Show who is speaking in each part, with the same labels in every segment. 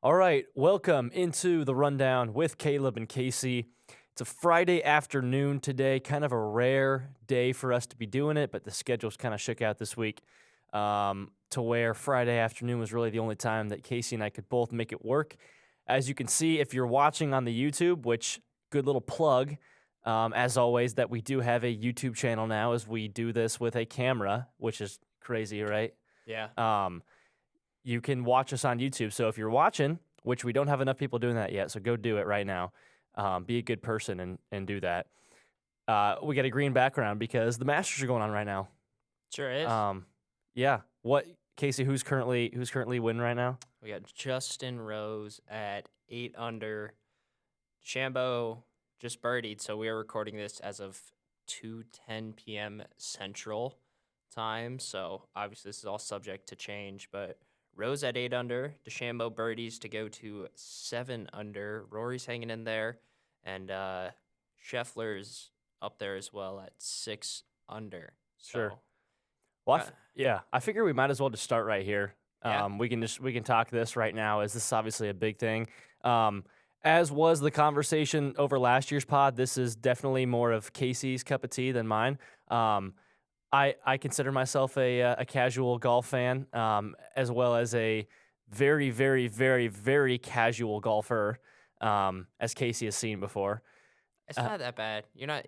Speaker 1: All right, welcome into the rundown with Caleb and Casey. It's a Friday afternoon today, kind of a rare day for us to be doing it, but the schedule's kind of shook out this week to where Friday afternoon was really the only time that Casey and I could both make it work. As you can see, if you're watching on the YouTube, which good little plug, as always, that we do have a YouTube channel now as we do this with a camera, which is crazy, right?
Speaker 2: Yeah.
Speaker 1: You can watch us on YouTube. So if you're watching, which we don't have enough people doing that yet, so go do it right now. Be a good person and do that. We got a green background because the Masters are going on right now.
Speaker 2: Sure is.
Speaker 1: Yeah. What, Casey? Who's currently winning right now?
Speaker 2: We got Justin Rose at 8 under. Shambo just birdied, so we are recording this as of 2:10 p.m. Central Time. So obviously this is all subject to change, but Rose at 8 under. DeChambeau birdies to go to 7 under. Rory's hanging in there, and Scheffler's up there as well at 6 under.
Speaker 1: Sure.
Speaker 2: So,
Speaker 1: Well, I figure we might as well just start right here.
Speaker 2: Yeah.
Speaker 1: We can talk this right now, as this is obviously a big thing. As was the conversation over last year's pod, this is definitely more of Casey's cup of tea than mine. I consider myself a casual golf fan, as well as a very, very, very, very casual golfer, as Casey has seen before.
Speaker 2: It's not that bad. You're not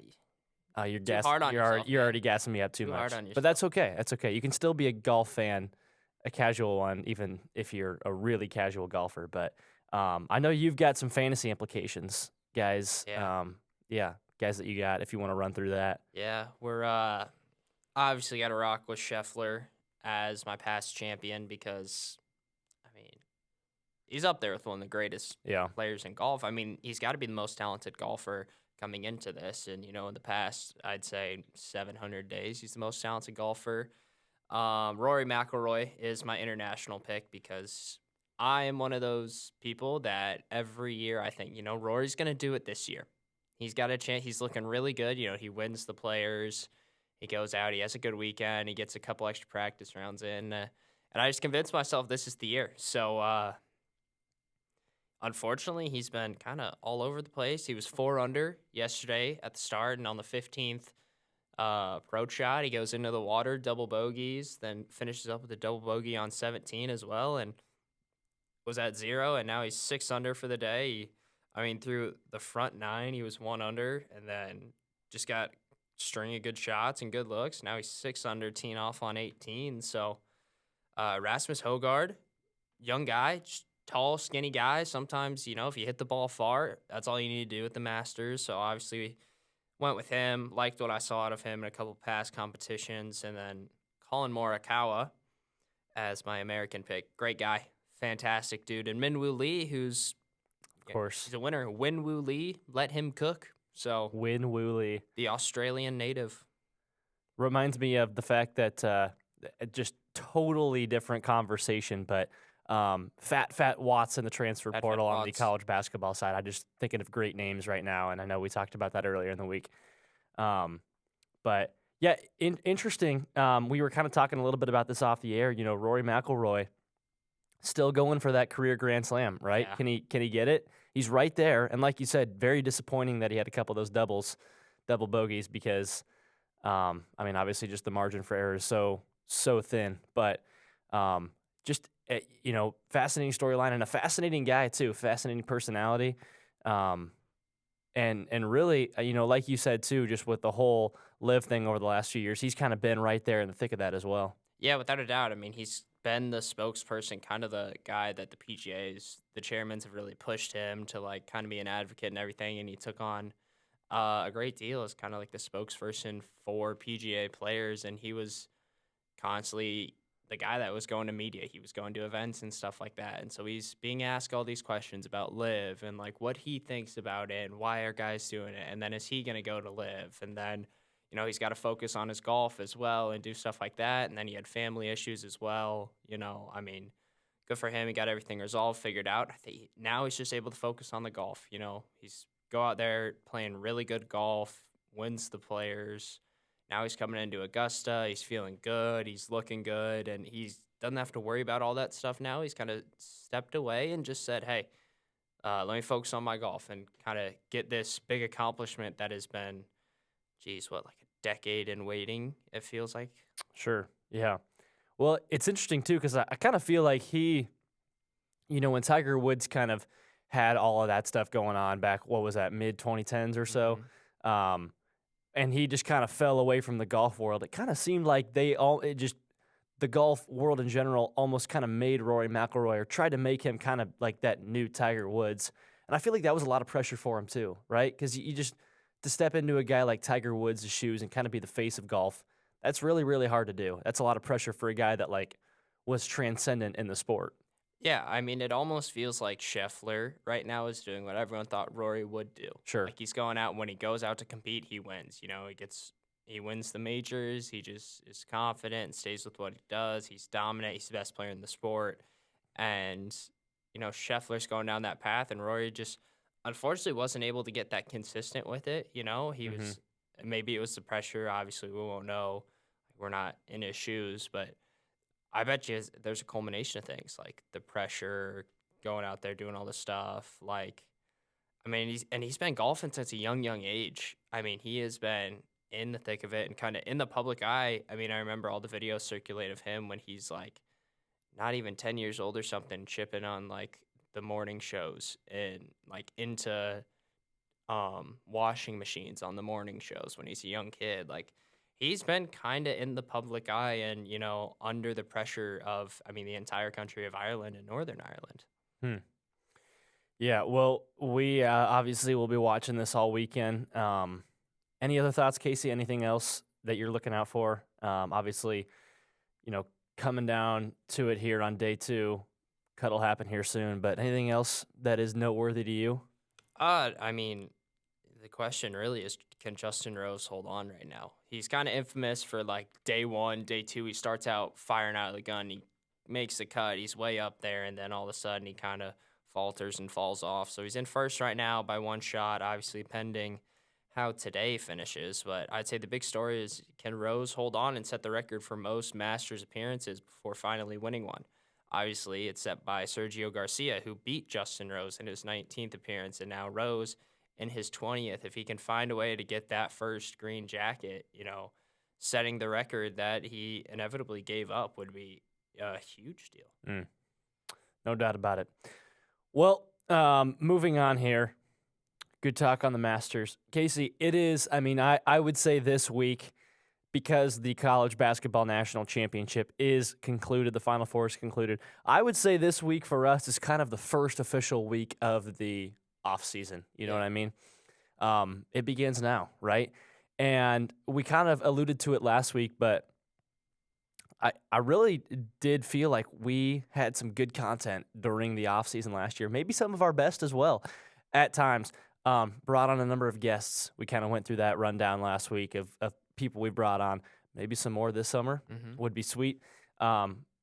Speaker 1: You're
Speaker 2: too hard on yourself.
Speaker 1: you're already gassing me up too
Speaker 2: Too
Speaker 1: much.
Speaker 2: hard on
Speaker 1: But that's okay. That's okay. You can still be a golf fan, a casual one, even if you're a really casual golfer. But I know you've got some fantasy implications, guys.
Speaker 2: Yeah.
Speaker 1: Guys that you got, if you want to run through that.
Speaker 2: Yeah, we're obviously got to rock with Scheffler as my past champion because, I mean, he's up there with one of the greatest
Speaker 1: Yeah.
Speaker 2: players in golf. I mean, he's got to be the most talented golfer coming into this. And, in the past, I'd say 700 days, he's the most talented golfer. Rory McIlroy is my international pick because I am one of those people that every year I think, Rory's going to do it this year. He's got a chance. He's looking really good. He wins the Players. He goes out. He has a good weekend. He gets a couple extra practice rounds in. And I just convinced myself this is the year. So, unfortunately, he's been kind of all over the place. He was 4 under yesterday at the start, and on the 15th approach shot, he goes into the water, double bogeys, then finishes up with a double bogey on 17 as well, and was at 0, and now he's 6 under for the day. Through the front 9, he was 1 under, and then just got string of good shots and good looks. Now he's 6 under, teeing off on 18. So Rasmus Højgaard, young guy, just tall, skinny guy. Sometimes, if you hit the ball far, that's all you need to do at the Masters. So obviously we went with him, liked what I saw out of him in a couple past competitions, and then Colin Morikawa as my American pick. Great guy, fantastic dude. And Minwoo Lee, who's
Speaker 1: Of course.
Speaker 2: he's a winner. Minwoo Lee, let him cook. So
Speaker 1: Minwoo Lee.
Speaker 2: The Australian native.
Speaker 1: Reminds me of the fact that just totally different conversation, but Fat Watts in the transfer portal on the college basketball side. I'm just thinking of great names right now, and I know we talked about that earlier in the week. But yeah, interesting. We were kind of talking a little bit about this off the air. Rory McIlroy still going for that career Grand Slam, right?
Speaker 2: Yeah.
Speaker 1: Can he get it? He's right there, and like you said, very disappointing that he had a couple of those double bogeys because, obviously just the margin for error is so thin. But just fascinating storyline and a fascinating guy too, fascinating personality, and really, like you said too, just with the whole live thing over the last few years, he's kind of been right there in the thick of that as well.
Speaker 2: Yeah, without a doubt. He's been the spokesperson, kind of the guy that the PGA's, the chairmans have really pushed him to kind of be an advocate and everything, and he took on a great deal as kind of like the spokesperson for PGA players, and he was constantly the guy that was going to media. He was going to events and stuff like that, and so he's being asked all these questions about live and what he thinks about it and why are guys doing it, and then is he going to go to live, and then he's got to focus on his golf as well and do stuff like that. And then he had family issues as well. Good for him. He got everything resolved, figured out. I think now he's just able to focus on the golf. He's go out there playing really good golf, wins the Players. Now he's coming into Augusta. He's feeling good. He's looking good. And he's doesn't have to worry about all that stuff now. He's kind of stepped away and just said, "Hey, let me focus on my golf and kind of get this big accomplishment that has been, geez, what, like a decade in waiting, it feels like."
Speaker 1: Sure. Yeah. Well, it's interesting too because I kind of feel like when Tiger Woods kind of had all of that stuff going on back, what was that, mid 2010s or so,
Speaker 2: Hmm.
Speaker 1: um, and he just kind of fell away from the golf world. It kind of seemed like the golf world in general almost kind of made Rory McIlroy or tried to make him kind of like that new Tiger Woods. And I feel like that was a lot of pressure for him too, right? Because you just to step into a guy like Tiger Woods' shoes and kind of be the face of golf, that's really, really hard to do. That's a lot of pressure for a guy that like was transcendent in the sport.
Speaker 2: Yeah, I mean, it almost feels like Scheffler right now is doing what everyone thought Rory would do.
Speaker 1: Sure.
Speaker 2: Like he's going out when he goes out to compete, he wins. He wins the majors. He just is confident and stays with what he does. He's dominant. He's the best player in the sport. And Scheffler's going down that path, and Rory just unfortunately wasn't able to get that consistent with it. He
Speaker 1: Hmm.
Speaker 2: was maybe it was the pressure. Obviously, we won't know. We're not in his shoes, but I bet you there's a culmination of things like the pressure, going out there doing all this stuff. Like, I mean, he's been golfing since a young age. I mean, he has been in the thick of it and kind of in the public eye. I mean, I remember all the videos circulate of him when he's like not even 10 years old or something, chipping on like the morning shows and like into washing machines on the morning shows when he's a young kid. Like he's been kind of in the public eye and under the pressure of, I mean, the entire country of Ireland and Northern Ireland.
Speaker 1: Hmm. Yeah. Well, we obviously will be watching this all weekend. Any other thoughts, Casey? Anything else that you're looking out for? Obviously, you know, coming down to it here on day 2. Cut will happen here soon. But anything else that is noteworthy to you?
Speaker 2: I mean, the question really is, can Justin Rose hold on right now? He's kind of infamous for like day 1, day 2, he starts out firing out of the gun, he makes the cut, he's way up there, and then all of a sudden he kind of falters and falls off. So he's in first right now by 1 shot, obviously pending how today finishes. But I'd say the big story is, can Rose hold on and set the record for most Masters appearances before finally winning one? Obviously, it's set by Sergio Garcia, who beat Justin Rose in his 19th appearance, and now Rose in his 20th. If he can find a way to get that first green jacket, setting the record that he inevitably gave up would be a huge deal.
Speaker 1: No doubt about it. Well, moving on here. Good talk on the Masters. Casey, it is, I would say this week, because the College Basketball National Championship is concluded, the Final Four is concluded, I would say this week for us is kind of the first official week of the off season. You know what I mean? It begins now, right? And we kind of alluded to it last week, but I really did feel like we had some good content during the off season last year, maybe some of our best as well at times. Brought on a number of guests. We kind of went through that rundown last week of people we brought on. Maybe some more this summer would be sweet.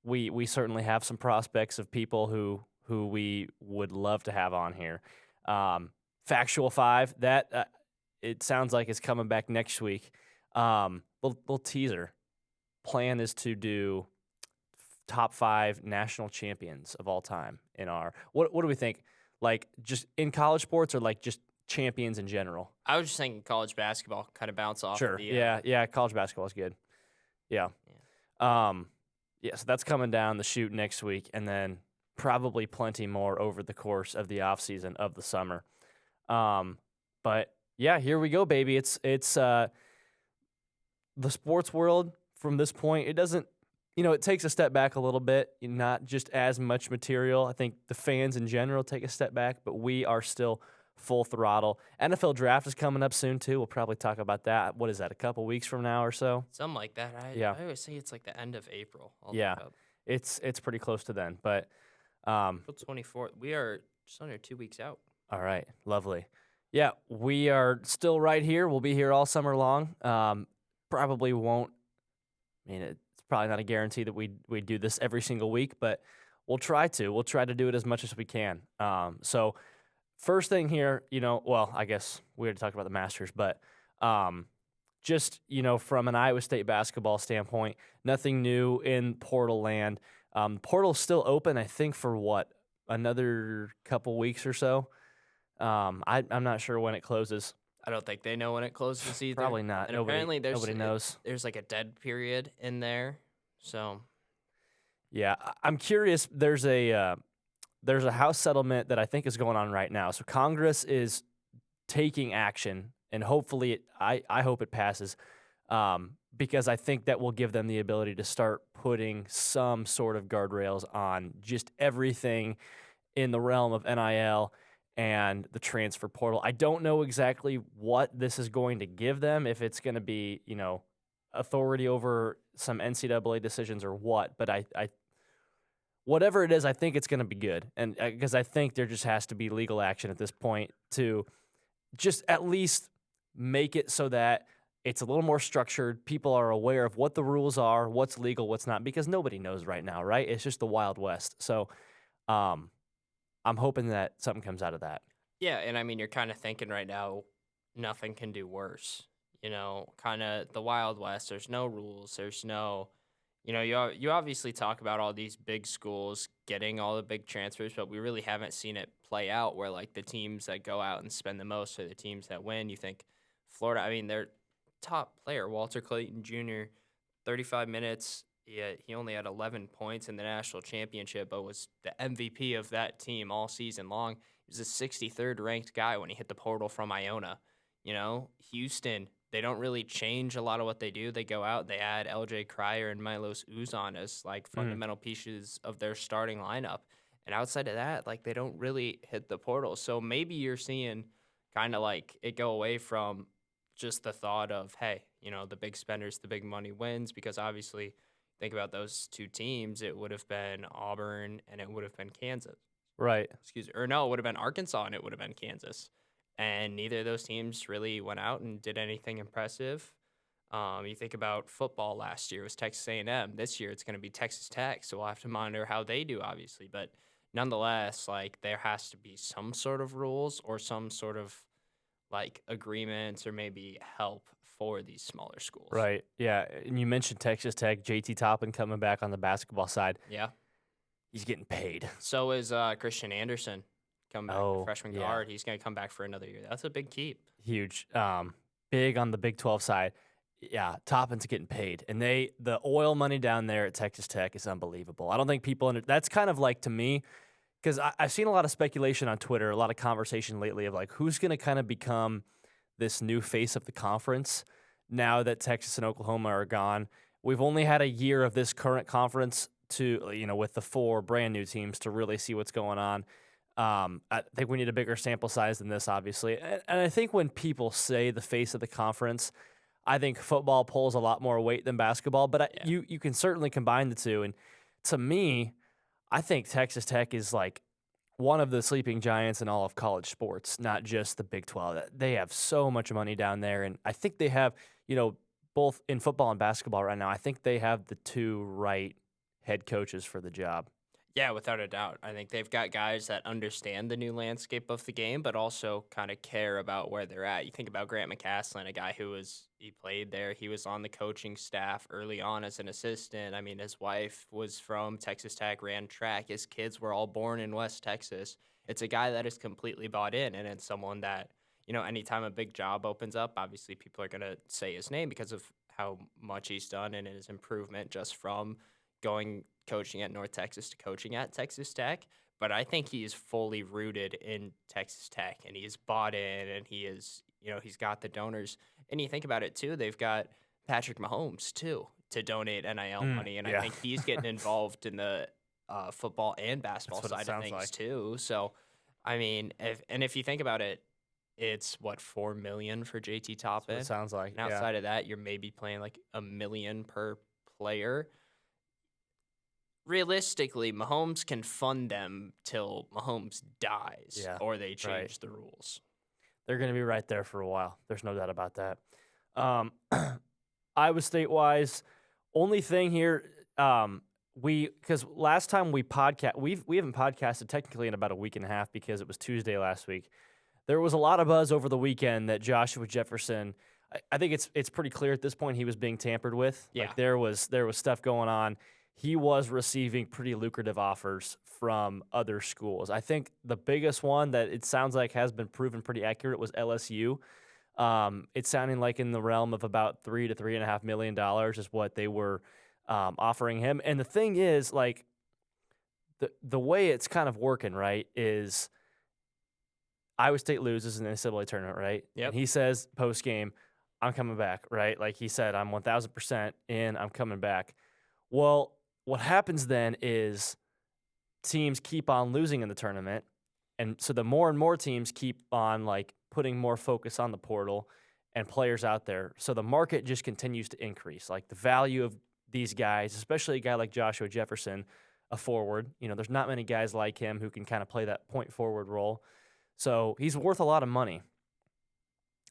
Speaker 1: We certainly have some prospects of people who we would love to have on here. Factual 5, that it sounds like is coming back next week. Little teaser. Plan is to do top 5 national champions of all time in our. What do we think? Like just in college sports or like just champions in general?
Speaker 2: I was just thinking college basketball, kind of bounce off.
Speaker 1: Sure.
Speaker 2: Of the,
Speaker 1: Yeah. College basketball is good. Yeah. So that's coming down the chute next week, and then probably plenty more over the course of the off season of the summer. But yeah, here we go, baby. It's the sports world from this point. It doesn't, it takes a step back a little bit. Not just as much material. I think the fans in general take a step back, but we are still full throttle. NFL draft is coming up soon too. We'll probably talk about that. What is that? A couple weeks from now or so?
Speaker 2: Something like that.
Speaker 1: Yeah.
Speaker 2: I always say it's like the end of April. I'll
Speaker 1: Yeah.
Speaker 2: look up.
Speaker 1: It's pretty close to then, but
Speaker 2: April 24th. We are just under 2 weeks out.
Speaker 1: all right, lovely. Yeah, we are still right here. We'll be here all summer long. Probably won't. It's probably not a guarantee that we do this every single week, but we'll try to. We'll try to do it as much as we can. So first thing here, I guess we already talked about the Masters, but just from an Iowa State basketball standpoint, nothing new in portal land. Portal's still open, I think, for what, another couple weeks or so. I'm not sure when it closes.
Speaker 2: I don't think they know when it closes either.
Speaker 1: Probably not.
Speaker 2: And
Speaker 1: Nobody
Speaker 2: apparently
Speaker 1: nobody knows.
Speaker 2: there's like a dead period in there. So
Speaker 1: Yeah, I'm curious. There's a House settlement that I think is going on right now. So Congress is taking action, and hopefully, I hope it passes, because I think that will give them the ability to start putting some sort of guardrails on just everything in the realm of NIL and the transfer portal. I don't know exactly what this is going to give them, if it's going to be, authority over some NCAA decisions or what, but I whatever it is, I think it's going to be good. And because I think there just has to be legal action at this point to just at least make it so that it's a little more structured. People are aware of what the rules are, what's legal, what's not, because nobody knows right now, right? It's just the Wild West. So I'm hoping that something comes out of that.
Speaker 2: yeah, and I mean you're kind of thinking right now, nothing can do worse. Kind of the Wild West. There's no rules. There's no, you obviously talk about all these big schools getting all the big transfers, but we really haven't seen it play out where like the teams that go out and spend the most are the teams that win. You think Florida? I mean, their top player Walter Clayton Jr. 35 minutes. He only had 11 points in the national championship, but was the MVP of that team all season long. He was a 63rd ranked guy when he hit the portal from Iona. Houston, they don't really change a lot of what they do. They go out, they add LJ Cryer and Milos Uzan as like fundamental pieces of their starting lineup. And outside of that, like they don't really hit the portal. So maybe you're seeing kind of like it go away from just the thought of, hey, the big spenders, the big money wins, because obviously think about those two teams, it would have been Auburn and it would have been Kansas.
Speaker 1: Right.
Speaker 2: Excuse me. Or no, it would have been Arkansas and it would have been Kansas. And neither of those teams really went out and did anything impressive. You think about football last year, it was Texas A&M. This year it's going to be Texas Tech, so we'll have to monitor how they do, obviously. But nonetheless, like there has to be some sort of rules or some sort of like agreements or maybe help for these smaller schools.
Speaker 1: Right. Yeah. And you mentioned Texas Tech, JT Toppin coming back on the basketball side.
Speaker 2: Yeah.
Speaker 1: He's getting paid.
Speaker 2: So is Christian Anderson. Come back, the freshman
Speaker 1: yeah.
Speaker 2: guard. He's going to come back for another year. That's a big keep.
Speaker 1: Huge. Big on the Big 12 side. Yeah, Toppin's getting paid. And the oil money down there at Texas Tech is unbelievable. I don't think people that's kind of like, to me, because I've seen a lot of speculation on Twitter, a lot of conversation lately of like who's going to kind of become this new face of the conference now that Texas and Oklahoma are gone. We've only had a year of this current conference to, with the 4 brand new teams to really see what's going on. I think we need a bigger sample size than this, obviously. And I think when people say the face of the conference, I think football pulls a lot more weight than basketball, but you can certainly combine the two. And to me, I think Texas Tech is like one of the sleeping giants in all of college sports, not just the Big 12. They have so much money down there. And I think they have, both in football and basketball right now, I think they have the 2 right head coaches for the job.
Speaker 2: Yeah, without a doubt. I think they've got guys that understand the new landscape of the game, but also kind of care about where they're at. You think about Grant McCaslin, a guy he played there. He was on the coaching staff early on as an assistant. I mean, his wife was from Texas Tech, ran track. His kids were all born in West Texas. It's a guy that is completely bought in, and it's someone that, anytime a big job opens up, obviously people are going to say his name because of how much he's done and his improvement just from coaching at North Texas to coaching at Texas Tech. But I think he is fully rooted in Texas Tech, and he is bought in, and he is, he's got the donors. And you think about it too, they've got Patrick Mahomes too to donate NIL money, and I think he's getting involved in the football and basketball side of things too. So, I mean, if you think about it, it's what, $4 million for JT Toppin.
Speaker 1: It sounds like.
Speaker 2: And outside of that, you're maybe playing like $1 million per player. Realistically, Mahomes can fund them till Mahomes dies or they change the rules.
Speaker 1: They're going to be right there for a while. There's no doubt about that. Iowa State-wise, only thing here, because last time we haven't podcasted technically in about a week and a half because it was Tuesday last week. There was a lot of buzz over the weekend that Joshua Jefferson, I think it's pretty clear at this point he was being tampered with.
Speaker 2: Yeah.
Speaker 1: Like there was stuff going on. he was receiving pretty lucrative offers from other schools. I think the biggest one that it sounds like has been proven pretty accurate was LSU. It's sounding like in the realm of about $3 to $3.5 million is what they were offering him. And the thing is, like, the way it's kind of working, right, is Iowa State loses in the NCAA tournament, right?
Speaker 2: Yep.
Speaker 1: And he says post game, I'm coming back, right? Like he said, I'm 1,000% in, I'm coming back. Well, what happens then is teams keep on losing in the tournament. And so the more and more teams keep on like putting more focus on the portal and players out there. So the market just continues to increase. Like the value of these guys, especially a guy like Joshua Jefferson, a forward, there's not many guys like him who can kind of play that point forward role. So he's worth a lot of money.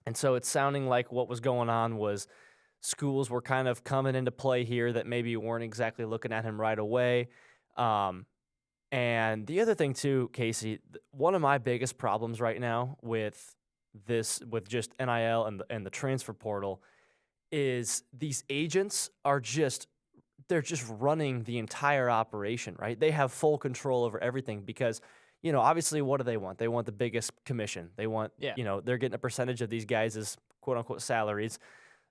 Speaker 1: And so it's sounding like what was going on was schools were kind of coming into play here that maybe weren't exactly looking at him right away. And the other thing too, Casey, one of my biggest problems right now with just NIL and the transfer portal is these agents they're just running the entire operation, right? They have full control over everything because, obviously what do they want? They want the biggest commission. They want,
Speaker 2: Yeah.
Speaker 1: They're getting a percentage of these guys' quote unquote salaries.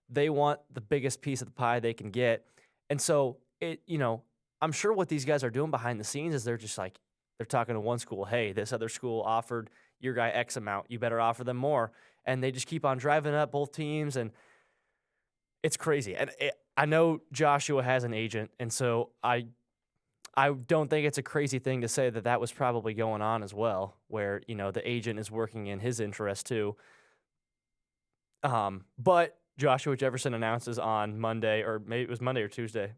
Speaker 1: They want the biggest piece of the pie they can get. And so I'm sure what these guys are doing behind the scenes is they're just like, they're talking to one school, hey, this other school offered your guy X amount, you better offer them more. And they just keep on driving up both teams, and it's crazy. And I know Joshua has an agent, and so I don't think it's a crazy thing to say that was probably going on as well, where, the agent is working in his interest too. But Joshua Jefferson announces on Monday, or maybe it was Monday or Tuesday,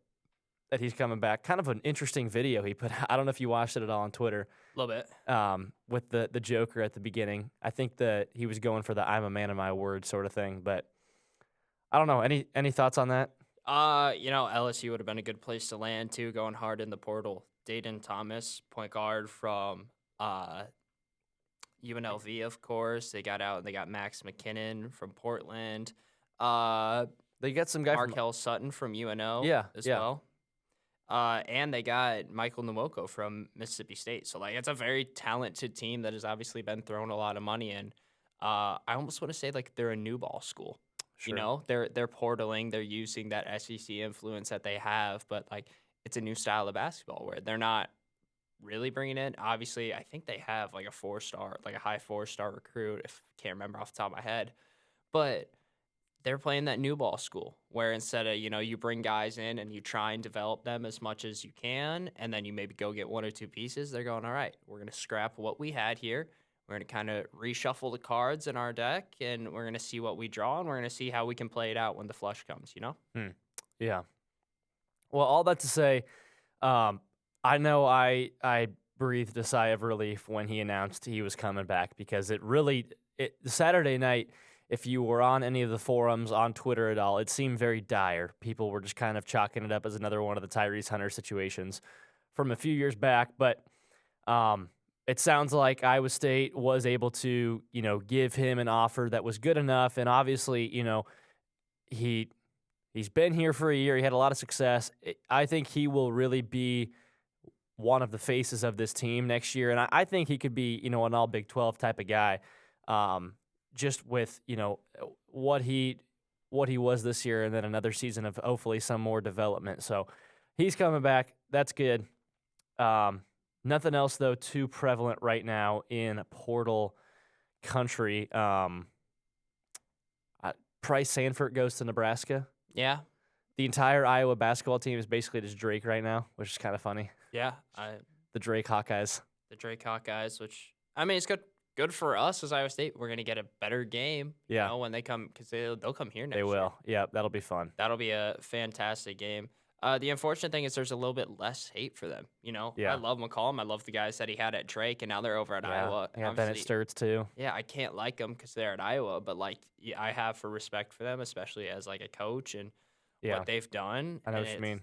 Speaker 1: that he's coming back. Kind of an interesting video he put out. I don't know if you watched it at all on Twitter.
Speaker 2: A little bit.
Speaker 1: With the Joker at the beginning. I think that he was going for the I'm a man of my word sort of thing, but I don't know. Any thoughts on that?
Speaker 2: LSU would have been a good place to land too, going hard in the portal. Dayton Thomas, point guard from UNLV, of course. They got out and they got Max McKinnon from Portland.
Speaker 1: They got some guy
Speaker 2: Markel Sutton from UNO as well. And they got Michael Nwoko from Mississippi State. So, it's a very talented team that has obviously been thrown a lot of money in. I almost want to say, they're a new ball school.
Speaker 1: Sure.
Speaker 2: They're portaling. They're using that SEC influence that they have. But, it's a new style of basketball where they're not really bringing in. Obviously, I think they have, a 4-star, a high 4-star recruit, if I can't remember off the top of my head. But they're playing that new ball school where instead of, you bring guys in and you try and develop them as much as you can, and then you maybe go get 1 or 2 pieces, they're going, all right, we're going to scrap what we had here. We're going to kind of reshuffle the cards in our deck, and we're going to see what we draw, and we're going to see how we can play it out when the flush comes,
Speaker 1: Yeah. Well, all that to say, I know I breathed a sigh of relief when he announced he was coming back because Saturday night, if you were on any of the forums on Twitter at all, it seemed very dire. People were just kind of chalking it up as another one of the Tyrese Hunter situations from a few years back. But it sounds like Iowa State was able to, give him an offer that was good enough. And obviously, he's been here for a year. He had a lot of success. I think he will really be one of the faces of this team next year. And I think he could be, an all Big 12 type of guy. Just with, what he was this year and then another season of hopefully some more development. So he's coming back. That's good. Nothing else, though, too prevalent right now in portal country. Price Sanford goes to Nebraska.
Speaker 2: Yeah.
Speaker 1: The entire Iowa basketball team is basically just Drake right now, which is kind of funny.
Speaker 2: Yeah.
Speaker 1: The Drake Hawkeyes.
Speaker 2: The Drake Hawkeyes, which, it's good for us as Iowa State. We're going to get a better game when they come, because they'll come here next year.
Speaker 1: They will. Yeah, that'll be fun.
Speaker 2: That'll be a fantastic game. The unfortunate thing is there's a little bit less hate for them.
Speaker 1: Yeah.
Speaker 2: I love McCollum. I love the guys that he had at Drake, and now they're over at Iowa.
Speaker 1: Yeah, Bennett Sturts too.
Speaker 2: Yeah, I can't like them because they're at Iowa, but I have for respect for them, especially as a coach and what they've done.
Speaker 1: I know
Speaker 2: and
Speaker 1: what you mean.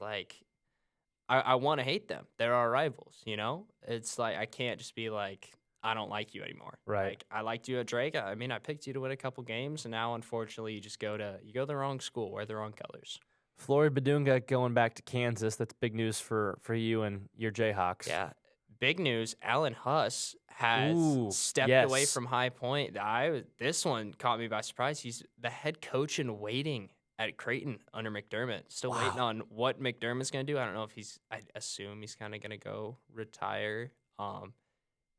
Speaker 2: I want to hate them. They're our rivals. It's I can't just be I don't like you anymore.
Speaker 1: Right.
Speaker 2: I liked you at Drake. I picked you to win a couple games, and now unfortunately you go to the wrong school, wear the wrong colors.
Speaker 1: Flory Badunga going back to Kansas. That's big news for you and your Jayhawks.
Speaker 2: Yeah. Big news, Alan Huss has
Speaker 1: Ooh,
Speaker 2: stepped away
Speaker 1: yes.
Speaker 2: from High Point. This one caught me by surprise. He's the head coach in waiting at Creighton under McDermott. Still waiting
Speaker 1: Wow.
Speaker 2: on what McDermott's going to do. I don't know if I assume he's kind of going to go retire.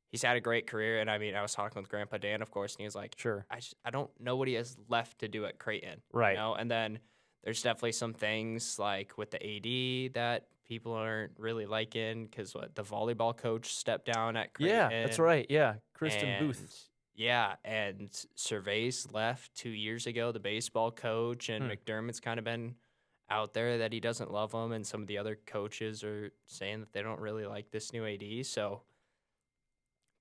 Speaker 2: He's had a great career, and I mean, I was talking with Grandpa Dan, of course, and he was like,
Speaker 1: Sure.
Speaker 2: I don't know what he has left to do at Creighton.
Speaker 1: Right.
Speaker 2: You know? And then there's definitely some things like with the AD that people aren't really liking because the volleyball coach stepped down at Creighton.
Speaker 1: Yeah, that's right. Yeah, Kristen Booth.
Speaker 2: And yeah, and Cervais left 2 years ago, the baseball coach, and McDermott's kind of been out there that he doesn't love him, and some of the other coaches are saying that they don't really like this new AD. So,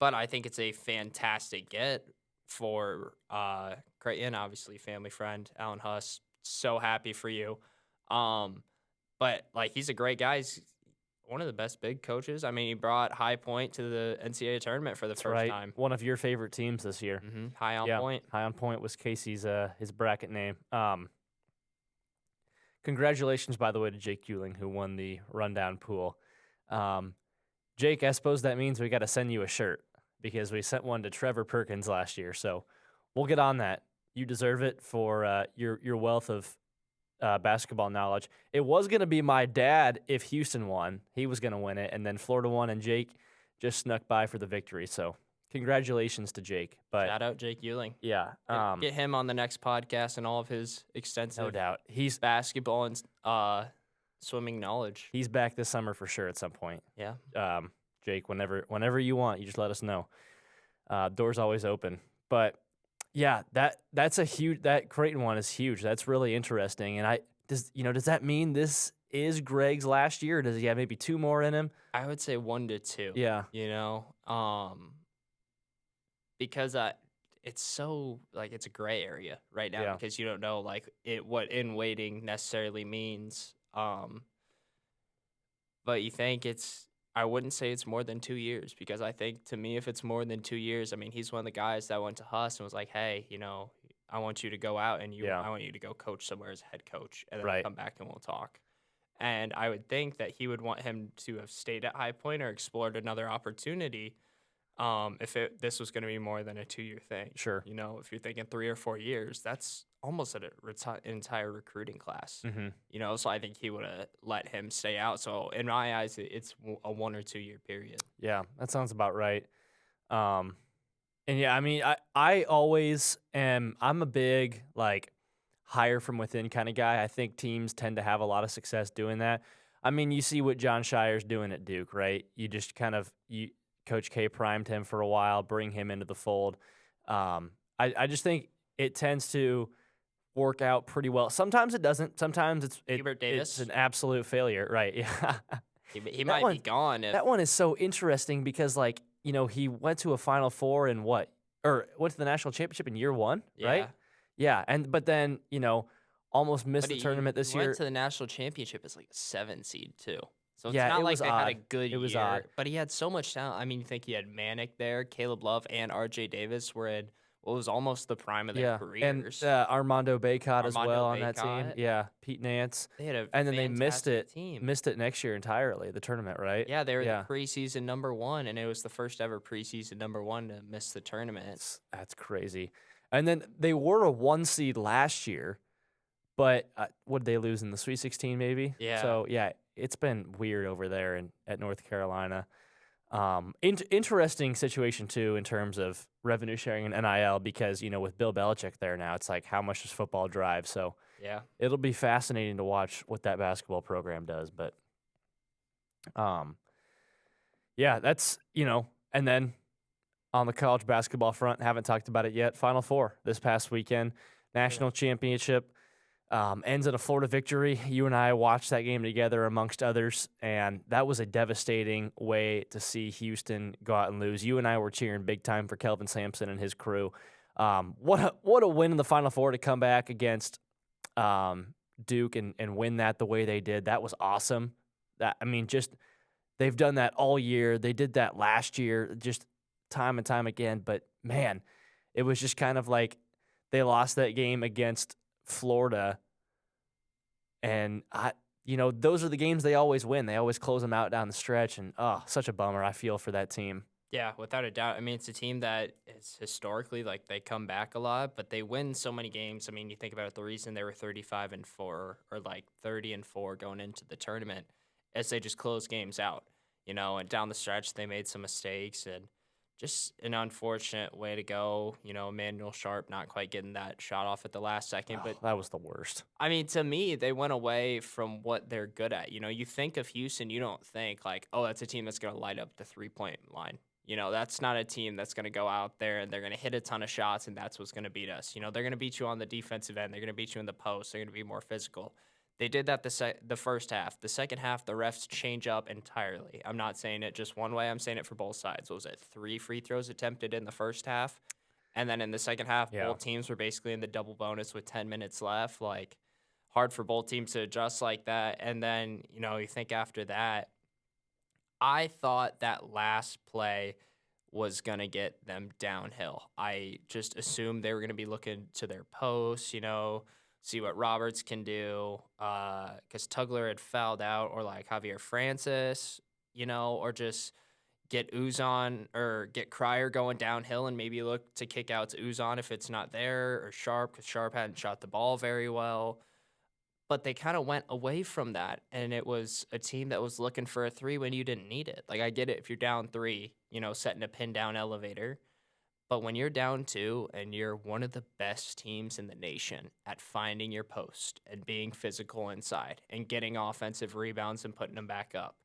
Speaker 2: but I think it's a fantastic get for Creighton, obviously family friend, Alan Huss. So happy for you. But like he's a great guy. He's one of the best big coaches. I mean, he brought High Point to the NCAA tournament for the first time.
Speaker 1: One of your favorite teams this year.
Speaker 2: High on Point.
Speaker 1: High on Point was Casey's his bracket name. Congratulations, by the way, to Jake Euling, who won the rundown pool. Jake, I suppose that means we got to send you a shirt because we sent one to Trevor Perkins last year. So we'll get on that. You deserve it for your wealth of basketball knowledge. It was going to be my dad if Houston won. He was going to win it, and then Florida won, and Jake just snuck by for the victory. So congratulations to Jake. But
Speaker 2: shout out Jake Euling.
Speaker 1: Yeah.
Speaker 2: Get him on the next podcast and all of his extensive
Speaker 1: no doubt. He's
Speaker 2: basketball and swimming knowledge.
Speaker 1: He's back this summer for sure at some point.
Speaker 2: Yeah.
Speaker 1: Jake, whenever you want, you just let us know. Doors always open. But yeah, that's a huge. That Creighton one is huge. That's really interesting. And does that mean this is Greg's last year? Or does he have maybe 2 more in him?
Speaker 2: I would say 1 to 2.
Speaker 1: Yeah.
Speaker 2: Because it's so like it's a gray area right now because you don't know like what in waiting necessarily means. But you think I wouldn't say it's more than 2 years because I think to me, if it's more than 2 years, I mean, he's one of the guys that went to Huss and was like, hey, I want you to go out and I want you to go coach somewhere as a head coach and then I'll come back and we'll talk. And I would think that he would want him to have stayed at High Point or explored another opportunity if this was going to be more than a 2-year thing.
Speaker 1: Sure.
Speaker 2: If you're thinking 3 or 4 years, that's almost an entire recruiting class. So I think he would have let him stay out. So in my eyes, it's a 1 or 2 year period.
Speaker 1: Yeah, that sounds about right. And yeah, I mean, I always am. I'm a big like hire from within kind of guy. I think teams tend to have a lot of success doing that. I mean, you see what John Shire's doing at Duke, right? You just Coach K primed him for a while, bring him into the fold. I just think it tends to work out pretty well. Sometimes it doesn't. Sometimes it's an absolute failure, right? Yeah.
Speaker 2: He might be gone.
Speaker 1: That one is so interesting because, like, he went to a Final Four in went to the national championship in year 1, right? Yeah, but then almost missed the tournament this year.
Speaker 2: He went to the national championship as like a 7 seed too. So it's
Speaker 1: Yeah,
Speaker 2: not
Speaker 1: it
Speaker 2: like
Speaker 1: was
Speaker 2: they
Speaker 1: odd.
Speaker 2: had a good
Speaker 1: It was
Speaker 2: year,
Speaker 1: odd.
Speaker 2: but he had so much talent. I mean, you think he had Manic there, Caleb Love, and R.J. Davis were in what was almost the prime of their careers.
Speaker 1: And Armando Baycott as well on that team.
Speaker 2: Baycott.
Speaker 1: Yeah, Pete Nance.
Speaker 2: They had
Speaker 1: And then they missed
Speaker 2: fantastic team.
Speaker 1: Missed it next year entirely, the tournament, right?
Speaker 2: Yeah, they were the preseason number 1, and it was the first ever preseason number 1 to miss the tournament.
Speaker 1: That's crazy. And then they were a 1 seed last year, but what did they lose in the Sweet 16 maybe?
Speaker 2: Yeah.
Speaker 1: So, yeah, it's been weird over there at North Carolina. Interesting situation, too, in terms of revenue sharing and NIL because, with Bill Belichick there now, it's like how much does football drive? So,
Speaker 2: yeah,
Speaker 1: it'll be fascinating to watch what that basketball program does. But, yeah, that's, and then on the college basketball front, haven't talked about it yet, Final Four this past weekend, national championship. Ends in a Florida victory. You and I watched that game together amongst others, and that was a devastating way to see Houston go out and lose. You and I were cheering big time for Kelvin Sampson and his crew. What a win in the Final Four to come back against Duke and win that the way they did. That was awesome. They've done that all year. They did that last year, just time and time again. But, man, it was just kind of like they lost that game against Florida And those are the games they always win. They always close them out down the stretch. And such a bummer. I feel for that team.
Speaker 2: Yeah, without a doubt. I mean, it's a team that is historically like they come back a lot, but they win so many games. I mean, you think about it, the reason they were 35-4 or like 30-4 going into the tournament is they just close games out, and down the stretch they made some mistakes and just an unfortunate way to go. Emmanuel Sharp not quite getting that shot off at the last second, but
Speaker 1: That was the worst.
Speaker 2: I mean, to me, they went away from what they're good at. You think of Houston, you don't think like, oh, that's a team that's going to light up the 3-point line. That's not a team that's going to go out there and they're going to hit a ton of shots and that's what's going to beat us. They're going to beat you on the defensive end. They're going to beat you in the post. They're going to be more physical. They did that the first half. The second half, the refs change up entirely. I'm not saying it just one way. I'm saying it for both sides. What was it 3 free throws attempted in the first half? And then in the second half,
Speaker 1: Yeah.
Speaker 2: both teams were basically in the double bonus with 10 minutes left. Like, hard for both teams to adjust like that. And then, you think after that, I thought that last play was going to get them downhill. I just assumed they were going to be looking to their posts, see what Roberts can do, because Tugler had fouled out, or like Javier Francis, or just get Uzon or get Cryer going downhill and maybe look to kick out to Uzon if it's not there, or Sharp, because Sharp hadn't shot the ball very well. But they kind of went away from that, and it was a team that was looking for a 3 when you didn't need it. Like, I get it if you're down 3, setting a pin down elevator. But when you're down 2 and you're one of the best teams in the nation at finding your post and being physical inside and getting offensive rebounds and putting them back up,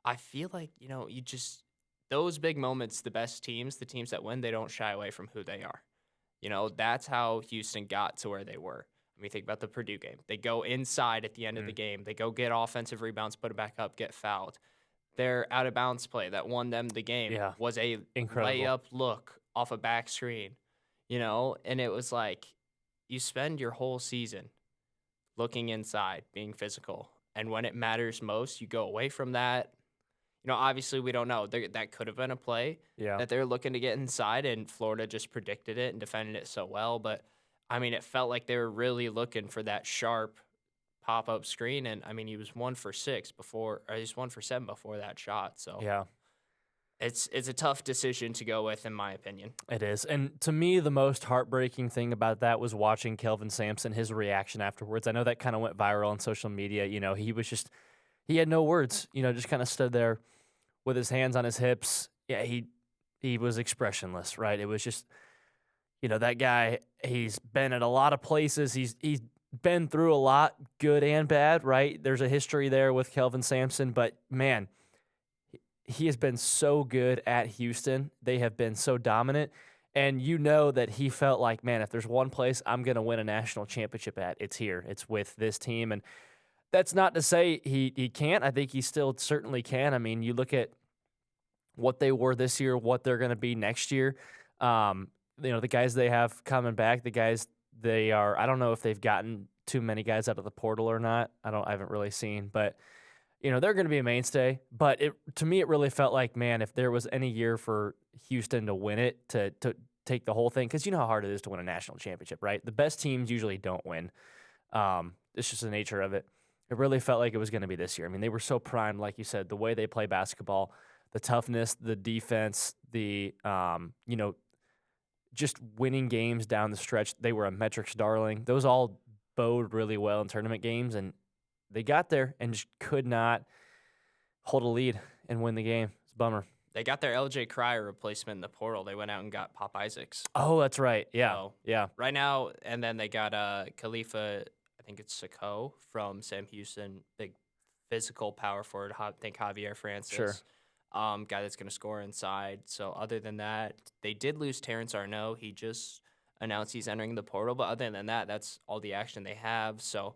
Speaker 2: I feel like, those big moments, the best teams, the teams that win, they don't shy away from who they are. That's how Houston got to where they were. I mean, think about the Purdue game. They go inside at the end of the game. They go get offensive rebounds, put it back up, get fouled. Their out-of-bounds play that won them the game was a
Speaker 1: Incredible
Speaker 2: layup look off a back screen, and it was like you spend your whole season looking inside, being physical, and when it matters most, you go away from that. Obviously, we don't know. That could have been a play that they're looking to get inside, and Florida just predicted it and defended it so well. But, I mean, it felt like they were really looking for that Sharp pop-up screen, and, I mean, he was 1 for 6 before, or he's 1 for 7 before that shot. So it's a tough decision to go with, in my opinion.
Speaker 1: It is. And to me, the most heartbreaking thing about that was watching Kelvin Sampson, his reaction afterwards. I know that kind of went viral on social media. He had no words, just kind of stood there with his hands on his hips. Yeah, he was expressionless, right? It was just, that guy, he's been at a lot of places. He's been through a lot, good and bad, right? There's a history there with Kelvin Sampson, but man, he has been so good at Houston. They have been so dominant. And that he felt like, man, if there's one place I'm going to win a national championship at, it's here. It's with this team. And that's not to say he can't. I think he still certainly can. I mean, you look at what they were this year, what they're going to be next year. The guys they have coming back, the guys they are, I don't know if they've gotten too many guys out of the portal or not. I haven't really seen, but they're going to be a mainstay. But to me, it really felt like, man, if there was any year for Houston to win it, to take the whole thing, because you know how hard it is to win a national championship, right? The best teams usually don't win. It's just the nature of it. It really felt like it was going to be this year. I mean, they were so primed, like you said, the way they play basketball, the toughness, the defense, the just winning games down the stretch. They were a metrics darling. Those all bode really well in tournament games, and they got there and just could not hold a lead and win the game. It's a bummer.
Speaker 2: They got their LJ Cryer replacement in the portal. They went out and got Pop Isaacs.
Speaker 1: Oh, that's right. Yeah,
Speaker 2: So,
Speaker 1: yeah.
Speaker 2: right now, and then they got Khalifa, I think it's Sacco from Sam Houston, big physical power forward. I think Javier Francis.
Speaker 1: Sure.
Speaker 2: Guy that's going to score inside. So other than that, they did lose Terrence Arnault. He just announced he's entering the portal. But other than that, that's all the action they have. So,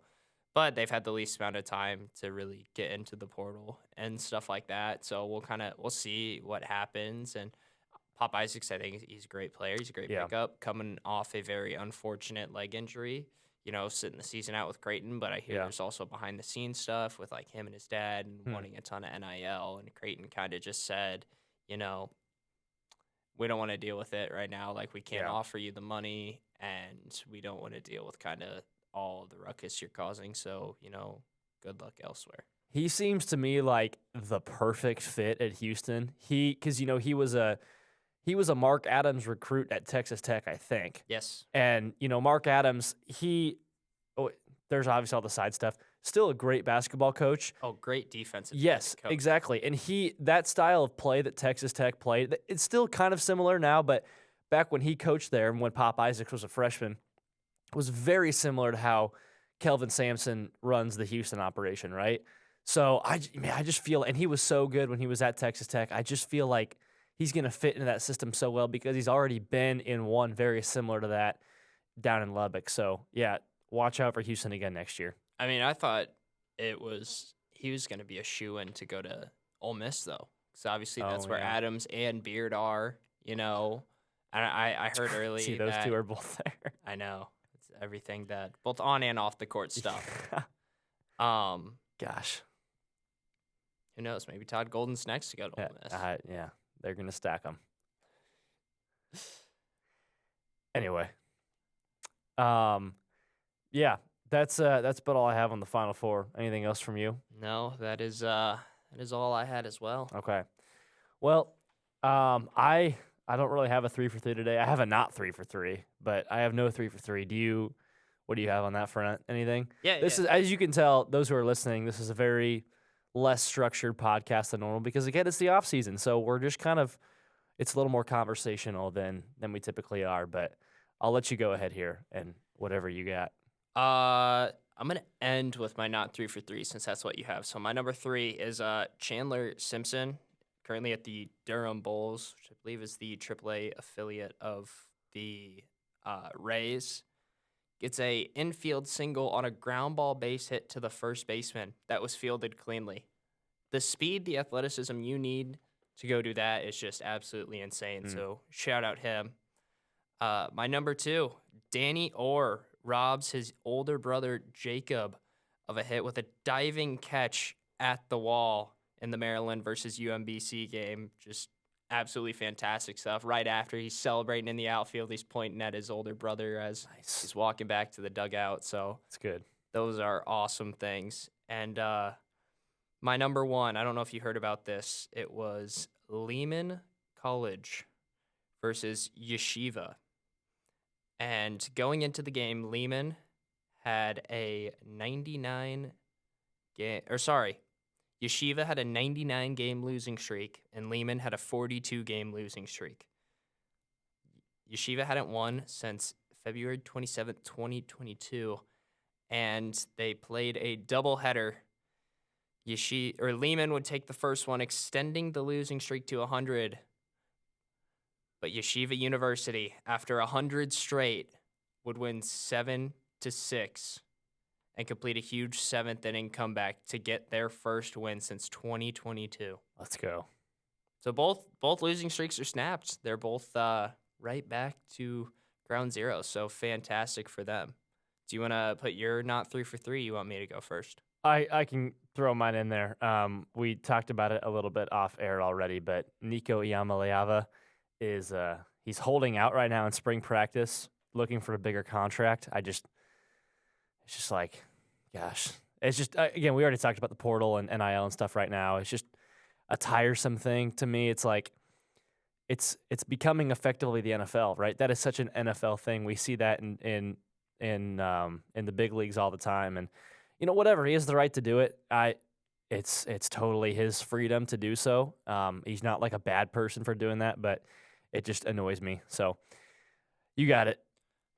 Speaker 2: but they've had the least amount of time to really get into the portal and stuff like that. So we'll see what happens. And Pop Isaacs, I think he's a great player. He's a great pickup, coming off a very unfortunate leg injury. Sitting the season out with Creighton, but I hear there's also behind the scenes stuff with like him and his dad and wanting a ton of NIL, and Creighton kind of just said, we don't want to deal with it right now. Like, we can't offer you the money, and we don't want to deal with kind of all the ruckus you're causing. So, good luck elsewhere.
Speaker 1: He seems to me like the perfect fit at Houston. Because he was a Mark Adams recruit at Texas Tech, I think.
Speaker 2: Yes.
Speaker 1: And Mark Adams, there's obviously all the side stuff. Still a great basketball coach.
Speaker 2: Oh, great defensive.
Speaker 1: Yes,
Speaker 2: coach.
Speaker 1: exactly. And that style of play that Texas Tech played, it's still kind of similar now, but back when he coached there and when Pop Isaacs was a freshman, it was very similar to how Kelvin Sampson runs the Houston operation, right? So I just feel, and he was so good when he was at Texas Tech. I just feel like he's going to fit into that system so well because he's already been in one very similar to that down in Lubbock. So yeah, watch out for Houston again next year.
Speaker 2: I mean, I thought he was going to be a shoo-in to go to Ole Miss, though, because obviously that's where Adams and Beard are. I heard early.
Speaker 1: See, those two are both there.
Speaker 2: I know, it's everything that both on and off the court stuff.
Speaker 1: Gosh,
Speaker 2: who knows? Maybe Todd Golden's next to go to Ole Miss.
Speaker 1: Yeah, they're gonna stack them. Anyway, yeah. That's about all I have on the Final Four. Anything else from you?
Speaker 2: No, that is all I had as well.
Speaker 1: Okay. Well, I don't really have a 3 for 3 today. I have a not 3 for 3, but I have no 3 for 3. What do you have on that front? Anything?
Speaker 2: Yeah.
Speaker 1: This is, as you can tell, those who are listening, this is a very less structured podcast than normal because again, it's the off season, so we're just it's a little more conversational than we typically are. But I'll let you go ahead here and whatever you got.
Speaker 2: I'm gonna end with my not 3 for 3 since that's what you have. So my number 3 is Chandler Simpson, currently at the Durham Bulls, which I believe is the AAA affiliate of the Rays. Gets a infield single on a ground ball base hit to the first baseman that was fielded cleanly. The speed, the athleticism you need to go do that is just absolutely insane. So shout out him. My number 2, Danny Orr robs his older brother Jacob of a hit with a diving catch at the wall in the Maryland versus UMBC game. Just absolutely fantastic stuff. Right after he's celebrating in the outfield, he's pointing at his older brother as he's walking back to the dugout. So
Speaker 1: it's good.
Speaker 2: Those are awesome things. And my number 1, I don't know if you heard about this. It was Lehman College versus Yeshiva. And going into the game, Lehman had a 99 game, Yeshiva had a 99 game losing streak, and Lehman had a 42 game losing streak. Yeshiva hadn't won since February 27th, 2022, and they played a doubleheader. Lehman would take the first one, extending the losing streak to 100. But Yeshiva University, after 100 straight, would win 7-6 and complete a huge 7th inning comeback to get their first win since 2022.
Speaker 1: Let's go.
Speaker 2: So both losing streaks are snapped. They're both right back to ground zero. So fantastic for them. Do you want to put your not 3 for 3? You want me to go first?
Speaker 1: I can throw mine in there. We talked about it a little bit off air already, but Nico Iamaleava is he's holding out right now in spring practice, looking for a bigger contract. It's just like, gosh, it's just again, we already talked about the portal and NIL and stuff right now. It's just a tiresome thing to me. It's like it's becoming effectively the NFL, right? That is such an NFL thing. We see that in the big leagues all the time, and whatever, he has the right to do it. It's totally his freedom to do so. He's not like a bad person for doing that, but it just annoys me. So you got it.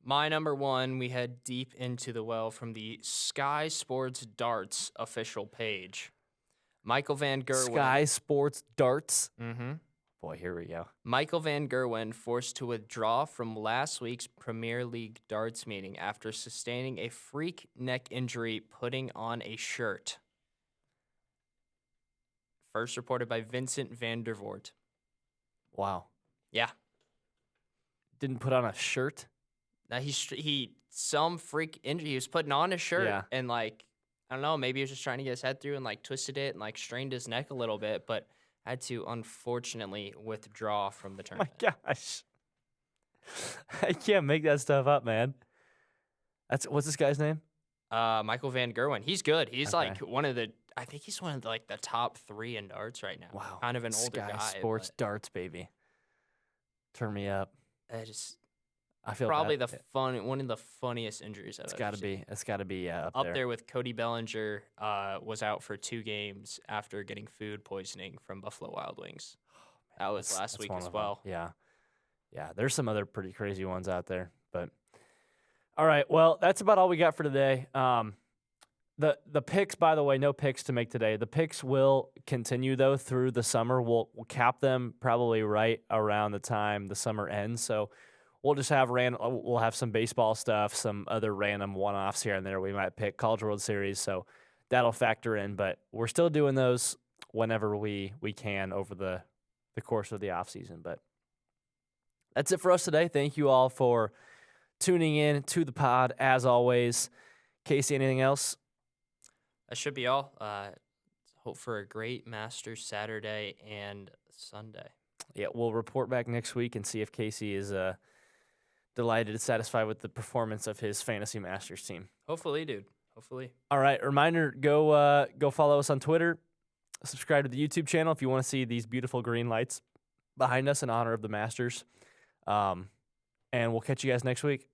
Speaker 2: My number 1, we head deep into the well from the Sky Sports Darts official page. Michael Van Gerwen.
Speaker 1: Sky Sports Darts?
Speaker 2: Mm-hmm.
Speaker 1: Boy, here we go.
Speaker 2: Michael Van Gerwen forced to withdraw from last week's Premier League darts meeting after sustaining a freak neck injury putting on a shirt. First reported by Vincent van der Voort.
Speaker 1: Wow.
Speaker 2: Yeah.
Speaker 1: Didn't put on a shirt?
Speaker 2: Now he some freak injury. He was putting on a shirt and I don't know, maybe he was just trying to get his head through and twisted it and strained his neck a little bit, but had to unfortunately withdraw from the tournament.
Speaker 1: My gosh. I can't make that stuff up, man. What's this guy's name?
Speaker 2: Michael Van Gerwen. He's good. He's
Speaker 1: Okay.
Speaker 2: I think he's one of the top 3 in darts right now.
Speaker 1: Wow.
Speaker 2: Kind of an older
Speaker 1: Sky
Speaker 2: guy.
Speaker 1: Sports darts, baby. Turn me up.
Speaker 2: Just
Speaker 1: I feel
Speaker 2: probably
Speaker 1: bad.
Speaker 2: one of the funniest injuries I've ever seen.
Speaker 1: It's gotta be up
Speaker 2: Up
Speaker 1: there.
Speaker 2: there with Cody Bellinger, was out for 2 games after getting food poisoning from Buffalo Wild Wings. That was last week
Speaker 1: one
Speaker 2: as
Speaker 1: of 'em.
Speaker 2: well.
Speaker 1: Yeah. Yeah, there's some other pretty crazy ones out there, but all right. Well, that's about all we got for today. The picks, by the way, no picks to make today. The picks will continue though through the summer. We'll cap them probably right around the time the summer ends. So we'll just have we'll have some baseball stuff, some other random one-offs here and there. We might pick College World Series, so that'll factor in. But we're still doing those whenever we can over the course of the off season. But that's it for us today. Thank you all for tuning in to the pod as always. Casey, anything else?
Speaker 2: That should be all. Hope for a great Masters Saturday and Sunday.
Speaker 1: Yeah, we'll report back next week and see if Casey is delighted and satisfied with the performance of his Fantasy Masters team.
Speaker 2: Hopefully, dude. Hopefully.
Speaker 1: All right, reminder, go follow us on Twitter. Subscribe to the YouTube channel if you want to see these beautiful green lights behind us in honor of the Masters. And we'll catch you guys next week.